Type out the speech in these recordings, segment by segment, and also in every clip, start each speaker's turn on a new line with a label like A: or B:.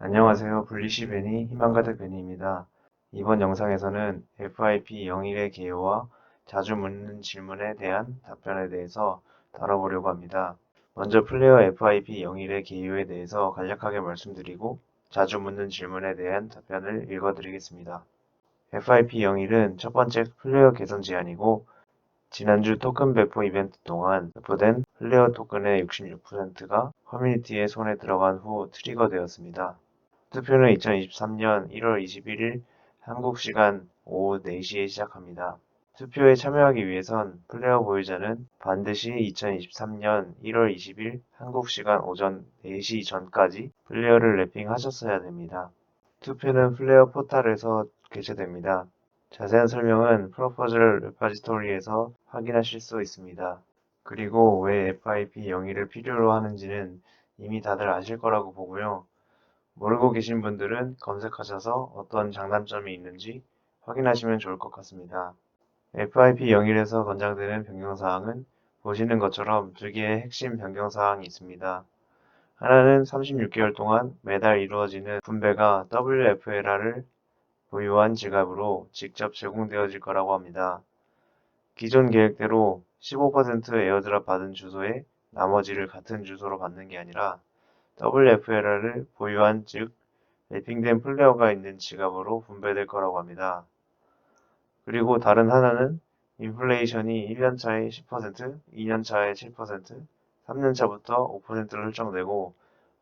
A: 안녕하세요. 분리시 베니 희망가득 베니입니다. 이번 영상에서는 FIP 01의 개요와 자주 묻는 질문에 대한 답변에 대해서 다뤄보려고 합니다. 먼저 플레이어 FIP 01의 개요에 대해서 간략하게 말씀드리고 자주 묻는 질문에 대한 답변을 읽어드리겠습니다. FIP 01은 첫 번째 플레이어 개선 제한이고 지난주 토큰 배포 이벤트 동안 배포된 플레이어 토큰의 66%가 커뮤니티의 손에 들어간 후 트리거되었습니다. 투표는 2023년 1월 21일 한국 시간 오후 4시에 시작합니다. 투표에 참여하기 위해선 플레이어 보유자는 반드시 2023년 1월 20일 한국 시간 오전 4시 전까지 플레이어를 랩핑하셨어야 됩니다. 투표는 플레이어 포탈에서 개최됩니다. 자세한 설명은 프로포절 레파지토리에서 확인하실 수 있습니다. 그리고 왜 FIP 01을 필요로 하는지는 이미 다들 아실 거라고 보고요. 모르고 계신 분들은 검색하셔서 어떤 장단점이 있는지 확인하시면 좋을 것 같습니다. FIP 01에서 권장되는 변경사항은 보시는 것처럼 두 개의 핵심 변경사항이 있습니다. 하나는 36개월 동안 매달 이루어지는 분배가 WFLR을 보유한 지갑으로 직접 제공되어질 거라고 합니다. 기존 계획대로 15% 에어드랍 받은 주소에 나머지를 같은 주소로 받는 게 아니라 WFLR을 보유한 즉 랩핑된 플레이어가 있는 지갑으로 분배될 거라고 합니다. 그리고 다른 하나는 인플레이션이 1년차에 10%, 2년차에 7%, 3년차부터 5%로 설정되고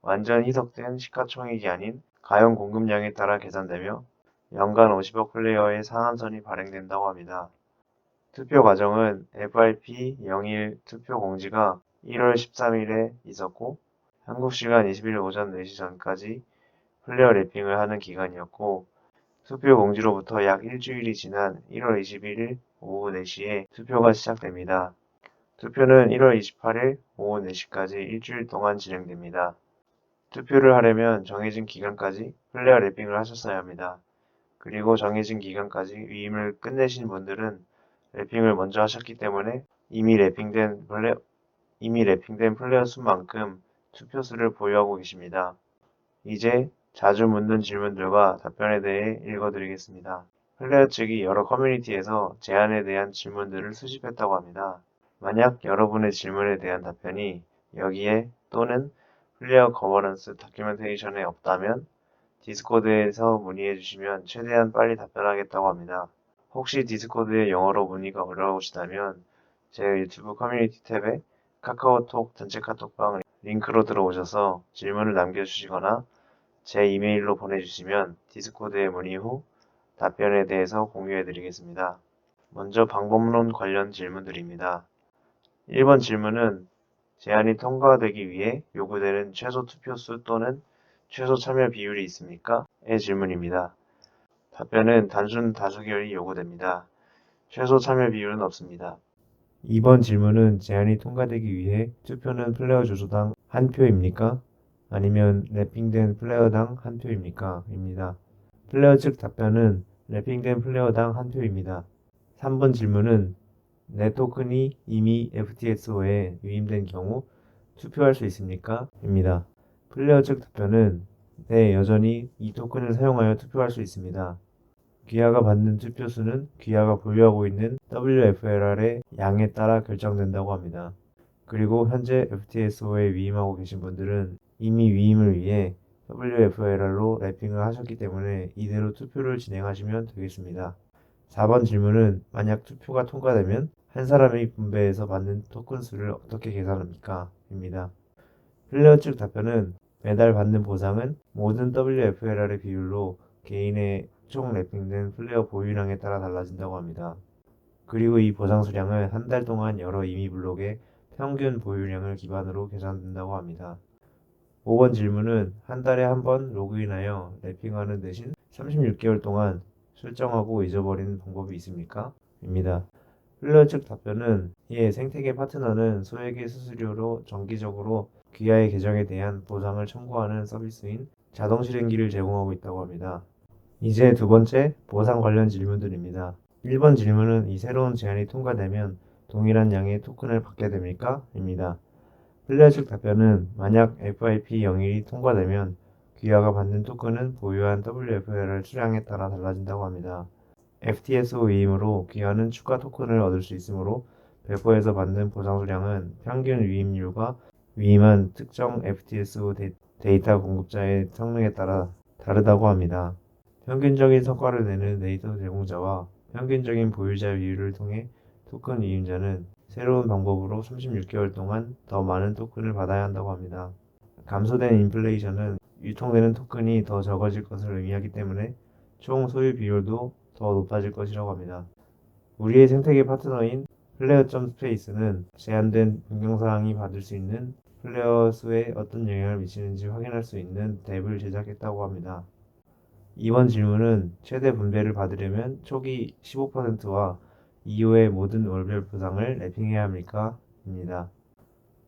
A: 완전 희석된 시가총액이 아닌 가용 공급량에 따라 계산되며 연간 50억 플레이어의 상한선이 발행된다고 합니다. 투표 과정은 FIP 01 투표 공지가 1월 13일에 있었고 한국 시간 20일 오전 4시 전까지 플레이어 랩핑을 하는 기간이었고 투표 공지로부터 약 일주일이 지난 1월 21일 오후 4시에 투표가 시작됩니다. 투표는 1월 28일 오후 4시까지 일주일 동안 진행됩니다. 투표를 하려면 정해진 기간까지 플레이어 랩핑을 하셨어야 합니다. 그리고 정해진 기간까지 위임을 끝내신 분들은 랩핑을 먼저 하셨기 때문에 이미 랩핑된 플레이어 수만큼 투표수를 보유하고 계십니다. 이제 자주 묻는 질문들과 답변에 대해 읽어드리겠습니다. 플레이어 측이 여러 커뮤니티에서 제안에 대한 질문들을 수집했다고 합니다. 만약 여러분의 질문에 대한 답변이 여기에 또는 플레이어 거버넌스 다큐멘테이션에 없다면 디스코드에서 문의해 주시면 최대한 빨리 답변하겠다고 합니다. 혹시 디스코드에 영어로 문의가 어려우시다면 제 유튜브 커뮤니티 탭에 카카오톡 단체 카톡방 링크로 들어오셔서 질문을 남겨주시거나 제 이메일로 보내주시면 디스코드에 문의 후 답변에 대해서 공유해 드리겠습니다. 먼저 방법론 관련 질문들입니다. 1번 질문은 제안이 통과되기 위해 요구되는 최소 투표수 또는 최소 참여 비율이 있습니까? 의 질문입니다. 답변은 단순 다수결이 요구됩니다. 최소 참여 비율은 없습니다. 2번 질문은 제안이 통과되기 위해 투표는 플레이어 주소당 한 표입니까? 아니면 랩핑된 플레이어당 한 표입니까? 입니다. 플레이어 측 답변은 랩핑된 플레이어당 한 표입니다. 3번 질문은 내 토큰이 이미 FTSO에 유임된 경우 투표할 수 있습니까? 입니다. 플레이어 측 답변은 네, 여전히 이 토큰을 사용하여 투표할 수 있습니다. 귀하가 받는 투표수는 귀하가 보유하고 있는 WFLR의 양에 따라 결정된다고 합니다. 그리고 현재 FTSO에 위임하고 계신 분들은 이미 위임을 위해 WFLR로 랩핑을 하셨기 때문에 이대로 투표를 진행하시면 되겠습니다. 4번 질문은 만약 투표가 통과되면 한 사람이 분배해서 받는 토큰 수를 어떻게 계산합니까? 입니다. 플레이어 측 답변은 매달 받는 보상은 모든 WFLR의 비율로 개인의 총 랩핑된 플레이어 보유량에 따라 달라진다고 합니다. 그리고 이 보상 수량은 한 달 동안 여러 임의 블록의 평균 보유량을 기반으로 계산된다고 합니다. 5번 질문은 한 달에 한 번 로그인하여 랩핑하는 대신 36개월 동안 설정하고 잊어버리는 방법이 있습니까? 입니다. 플레이어 측 답변은 예, 생태계 파트너는 소액의 수수료로 정기적으로 귀하의 계정에 대한 보상을 청구하는 서비스인 자동 실행기를 제공하고 있다고 합니다. 이제 두 번째, 보상 관련 질문들입니다. 1번 질문은 이 새로운 제안이 통과되면 동일한 양의 토큰을 받게 됩니까? 입니다. 플레이어 측 답변은 만약 FIP 01이 통과되면 귀하가 받는 토큰은 보유한 WFLR 수량에 따라 달라진다고 합니다. FTSO 위임으로 귀하는 추가 토큰을 얻을 수 있으므로 배포에서 받는 보상 수량은 평균 위임률과 위임한 특정 FTSO 데이터 공급자의 성능에 따라 다르다고 합니다. 평균적인 성과를 내는 데이터 제공자와 평균적인 보유자 비율을 통해 토큰 위임자는 새로운 방법으로 36개월 동안 더 많은 토큰을 받아야 한다고 합니다. 감소된 인플레이션은 유통되는 토큰이 더 적어질 것을 의미하기 때문에 총 소유 비율도 더 높아질 것이라고 합니다. 우리의 생태계 파트너인 플레어.스페이스는 제한된 변경사항이 받을 수 있는 플레어 수에 어떤 영향을 미치는지 확인할 수 있는 탭을 제작했다고 합니다. 이번 질문은 최대 분배를 받으려면 초기 15%와 이후의 모든 월별 보상을 랩핑해야 합니까? 입니다.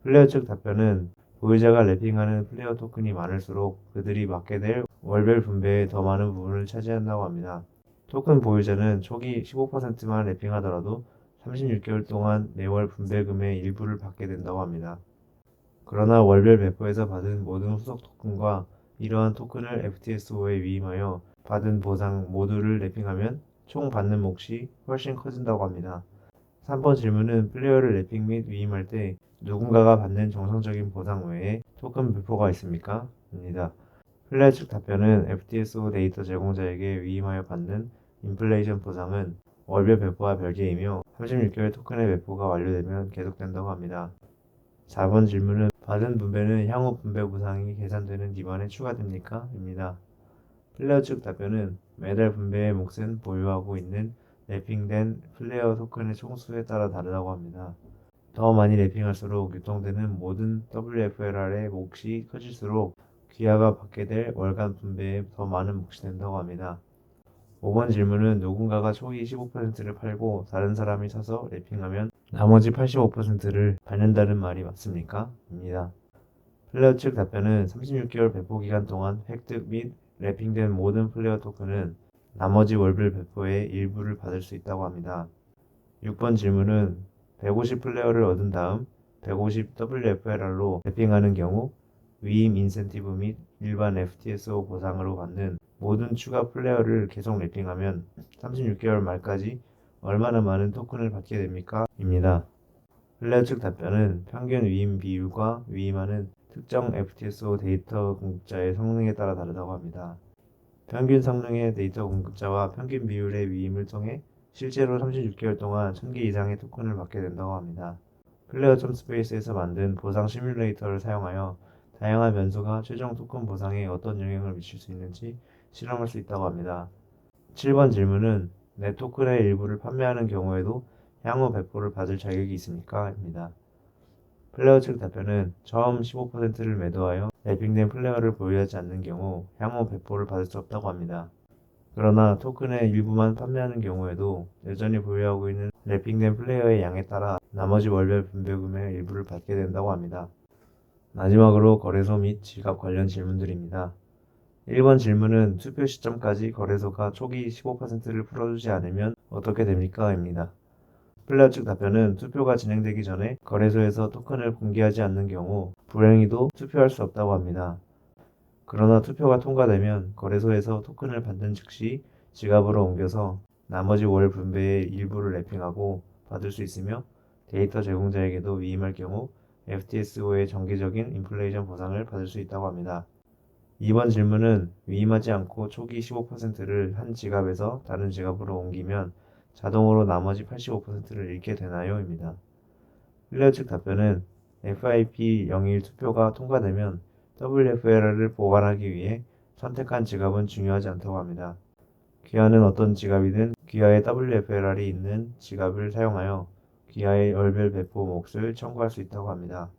A: 플레어 측 답변은 보유자가 랩핑하는 플레어 토큰이 많을수록 그들이 받게 될 월별 분배의 더 많은 부분을 차지한다고 합니다. 토큰 보유자는 초기 15%만 랩핑하더라도 36개월 동안 매월 분배금의 일부를 받게 된다고 합니다. 그러나 월별 배포에서 받은 모든 후속 토큰과 이러한 토큰을 FTSO에 위임하여 받은 보상 모두를 랩핑하면 총 받는 몫이 훨씬 커진다고 합니다. 3번 질문은 플레이어를 랩핑 및 위임할 때 누군가가 받는 정상적인 보상 외에 토큰 배포가 있습니까? 입니다. 플레이어 측 답변은 FTSO 데이터 제공자에게 위임하여 받는 인플레이션 보상은 월별 배포와 별개이며 36개월 토큰의 배포가 완료되면 계속된다고 합니다. 4번 질문은 받은 분배는 향후 분배 보상이 계산되는 기반에 추가됩니까? 입니다. 플레이어 측 답변은 매달 분배의 몫은 보유하고 있는 랩핑된 플레이어 토큰의 총수에 따라 다르다고 합니다. 더 많이 랩핑할수록 유통되는 모든 WFLR의 몫이 커질수록 귀하가 받게 될 월간 분배에 더 많은 몫이 된다고 합니다. 5번 질문은 누군가가 초기 15%를 팔고 다른 사람이 사서 랩핑하면 나머지 85%를 받는다는 말이 맞습니까? 입니다. 플레이어 측 답변은 36개월 배포 기간 동안 획득 및 랩핑된 모든 플레이어 토큰은 나머지 월별 배포의 일부를 받을 수 있다고 합니다. 6번 질문은 150 플레이어를 얻은 다음 150 WFLR로 랩핑하는 경우 위임 인센티브 및 일반 FTSO 보상으로 받는 모든 추가 플레이어를 계속 랩핑하면 36개월 말까지 얼마나 많은 토큰을 받게 됩니까? 입니다. 플레이어 측 답변은 평균 위임 비율과 위임하는 특정 FTSO 데이터 공급자의 성능에 따라 다르다고 합니다. 평균 성능의 데이터 공급자와 평균 비율의 위임을 통해 실제로 36개월 동안 1000개 이상의 토큰을 받게 된다고 합니다. 플레이어.스페이스에서 만든 보상 시뮬레이터를 사용하여 다양한 변수가 최종 토큰 보상에 어떤 영향을 미칠 수 있는지 실험할 수 있다고 합니다. 7번 질문은 내 토큰의 일부를 판매하는 경우에도 향후 배포를 받을 자격이 있습니까? 입니다. 플레이어 측 답변은 처음 15%를 매도하여 랩핑된 플레이어를 보유하지 않는 경우 향후 배포를 받을 수 없다고 합니다. 그러나 토큰의 일부만 판매하는 경우에도 여전히 보유하고 있는 랩핑된 플레이어의 양에 따라 나머지 월별 분배금의 일부를 받게 된다고 합니다. 마지막으로 거래소 및 지갑 관련 질문들입니다. 1번 질문은 투표 시점까지 거래소가 초기 15%를 풀어주지 않으면 어떻게 됩니까? 입니다. 플레이어 측 답변은 투표가 진행되기 전에 거래소에서 토큰을 공개하지 않는 경우 불행히도 투표할 수 없다고 합니다. 그러나 투표가 통과되면 거래소에서 토큰을 받는 즉시 지갑으로 옮겨서 나머지 월 분배의 일부를 랩핑하고 받을 수 있으며 데이터 제공자에게도 위임할 경우 FTSO의 정기적인 인플레이션 보상을 받을 수 있다고 합니다. 이번 질문은 위임하지 않고 초기 15%를 한 지갑에서 다른 지갑으로 옮기면 자동으로 나머지 85%를 잃게 되나요? 입니다. 플레이어 측 답변은 FIP01 투표가 통과되면 WFLR을 보관하기 위해 선택한 지갑은 중요하지 않다고 합니다. 귀하는 어떤 지갑이든 귀하의 WFLR이 있는 지갑을 사용하여 귀하의 월별 배포 몫을 청구할 수 있다고 합니다.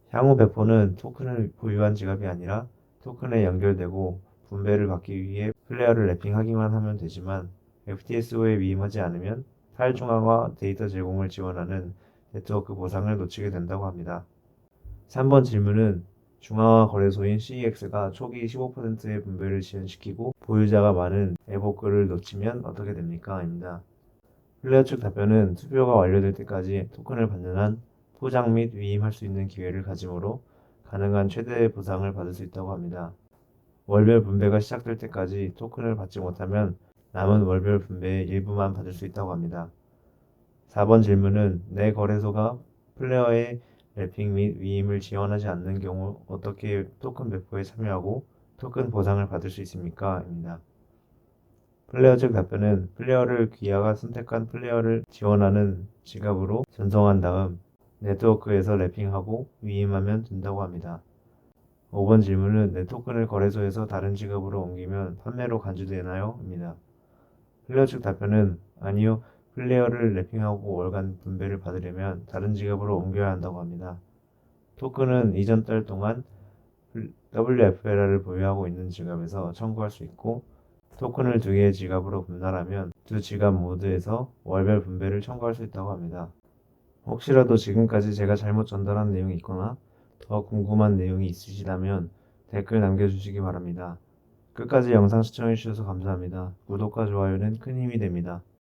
A: 향후 배포는 토큰을 보유한 지갑이 아니라 토큰에 연결되고 분배를 받기 위해 플레이어를 랩핑하기만 하면 되지만 FTSO에 위임하지 않으면 파일 중앙화 데이터 제공을 지원하는 네트워크 보상을 놓치게 된다고 합니다. 3번 질문은 중앙화 거래소인 CEX가 초기 15%의 분배를 지연시키고 보유자가 많은 에보크를 놓치면 어떻게 됩니까? 입니다. 플레이어 측 답변은 투표가 완료될 때까지 토큰을 받는 한 포장 및 위임할 수 있는 기회를 가지므로 가능한 최대의 보상을 받을 수 있다고 합니다. 월별 분배가 시작될 때까지 토큰을 받지 못하면 남은 월별 분배의 일부만 받을 수 있다고 합니다. 4번 질문은 내 거래소가 플레이어의 랩핑 및 위임을 지원하지 않는 경우 어떻게 토큰 배포에 참여하고 토큰 보상을 받을 수 있습니까? 입니다. 플레이어 측 답변은 플레이어를 귀하가 선택한 플레이어를 지원하는 지갑으로 전송한 다음 네트워크에서 랩핑하고 위임하면 된다고 합니다. 5번 질문은 내 토큰을 거래소에서 다른 지갑으로 옮기면 판매로 간주되나요? 입니다. 플레이어 측 답변은 아니요. 플레이어를 랩핑하고 월간 분배를 받으려면 다른 지갑으로 옮겨야 한다고 합니다. 토큰은 이전 달 동안 WFLR을 보유하고 있는 지갑에서 청구할 수 있고 토큰을 두 개의 지갑으로 분할하면 두 지갑 모두에서 월별 분배를 청구할 수 있다고 합니다. 혹시라도 지금까지 제가 잘못 전달한 내용이 있거나 더 궁금한 내용이 있으시다면 댓글 남겨주시기 바랍니다. 끝까지 영상 시청해주셔서 감사합니다. 구독과 좋아요는 큰 힘이 됩니다.